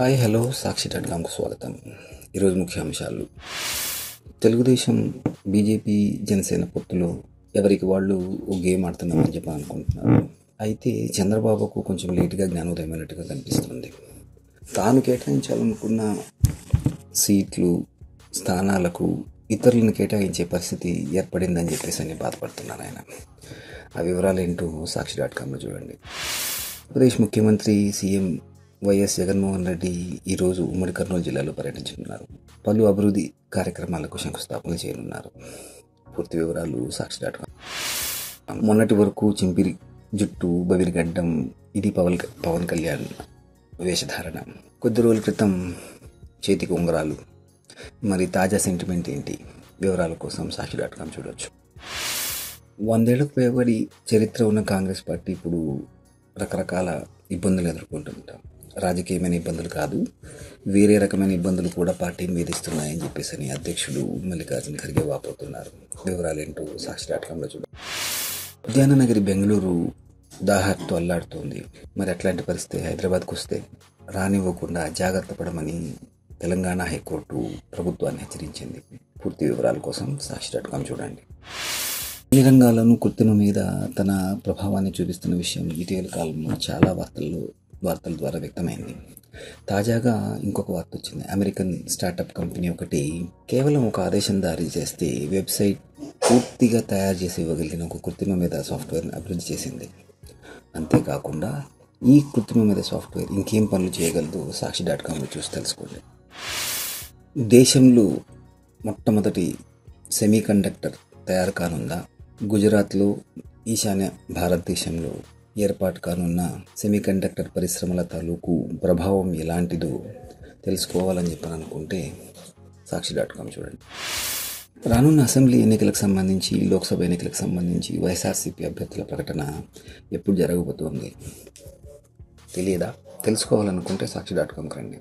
Hi hello సాక్షి dot కామ్కు స్వాగతం. ఈరోజు ముఖ్యాంశాలు. తెలుగుదేశం బీజేపీ జనసేన పొత్తులో ఎవరికి వాళ్ళు ఓ గేమ్ ఆడుతున్నామని చెప్పి అనుకుంటున్నారు. అయితే చంద్రబాబుకు కొంచెం లేటుగా జ్ఞానోదయమైనట్టుగా కనిపిస్తుంది. తాను కేటాయించాలనుకున్న సీట్లు స్థానాలకు ఇతరులను కేటాయించే పరిస్థితి ఏర్పడిందని చెప్పేసి బాధపడుతున్నారు ఆయన. ఆ వివరాలు ఏంటో సాక్షి డాట్ కామ్లో చూడండి. ఆంధ్రప్రదేశ్ ముఖ్యమంత్రి సీఎం వైఎస్ జగన్మోహన్ రెడ్డి ఈరోజు ఉమ్మడి కర్నూలు జిల్లాలో పర్యటించనున్నారు. పలు అభివృద్ధి కార్యక్రమాలకు శంకుస్థాపన చేయనున్నారు. పూర్తి వివరాలు సాక్షి డాట్ కామ్. మొన్నటి వరకు చింపిరి జుట్టు, బవిరిగడ్డం, ఇది పవన్ కళ్యాణ్ వేషధారణ. కొద్ది రోజుల క్రితం చేతికి ఉంగరాలు. మరి తాజా సెంటిమెంట్ ఏంటి? వివరాల కోసం సాక్షి డాట్ కామ్ చూడవచ్చు. 100 ఏళ్లకు పైబడి చరిత్ర ఉన్న కాంగ్రెస్ పార్టీ ఇప్పుడు రకరకాల ఇబ్బందులు ఎదుర్కొంటుంటాం. రాజకీయమైన ఇబ్బందులు కాదు, వేరే రకమైన ఇబ్బందులు కూడా పార్టీని వేధిస్తున్నాయని చెప్పేసి అధ్యక్షుడు మల్లికార్జున ఖర్గే వాపోతున్నారు. వివరాలు ఏంటో సాక్షి డాట్ కామ్లో చూడండి. ఉద్యాన నగరి బెంగళూరు దాహంతో అల్లాడుతోంది. మరి అట్లాంటి పరిస్థితి హైదరాబాద్కు వస్తే రానివ్వకుండా జాగ్రత్త పడమని తెలంగాణ హైకోర్టు ప్రభుత్వాన్ని హెచ్చరించింది. పూర్తి వివరాల కోసం సాక్షి డాట్ కామ్ చూడండి. అన్ని రంగాల్లోనూ కృత్రిమ మీద తన ప్రభావాన్ని చూపిస్తున్న విషయం ఇటీవల కాలంలో చాలా వార్తల ద్వారా వ్యక్తమైంది. తాజాగా ఇంకొక వార్త వచ్చింది. అమెరికన్ స్టార్టప్ కంపెనీ ఒకటి కేవలం ఒక ఆదేశం జారీ చేస్తే వెబ్సైట్ పూర్తిగా తయారు చేసి ఇవ్వగలిగిన ఒక కృత్రిమ మీద సాఫ్ట్వేర్ని అభివృద్ధి చేసింది. అంతేకాకుండా ఈ కృత్రిమ మీద సాఫ్ట్వేర్ ఇంకేం పనులు చేయగలదో సాక్షి డాట్ కామ్లో చూసి తెలుసుకోండి. దేశంలో మొట్టమొదటి సెమీకండక్టర్ తయారు కానుందా? గుజరాత్లో ఈశాన్య భారతదేశంలో ఏర్పాటు కానున్న సెమీకండక్టర్ పరిశ్రమల తాలూకు ప్రభావం ఎలాంటిదో తెలుసుకోవాలని చెప్పాలనుకుంటే సాక్షి డాట్ కామ్ చూడండి. రానున్న అసెంబ్లీ ఎన్నికలకు సంబంధించి, లోక్సభ ఎన్నికలకు సంబంధించి వైఎస్ఆర్సీపీ అభ్యర్థుల ప్రకటన ఎప్పుడు జరగబోతోంది తెలియదా? తెలుసుకోవాలనుకుంటే సాక్షి డాట్ కామ్కి రండి.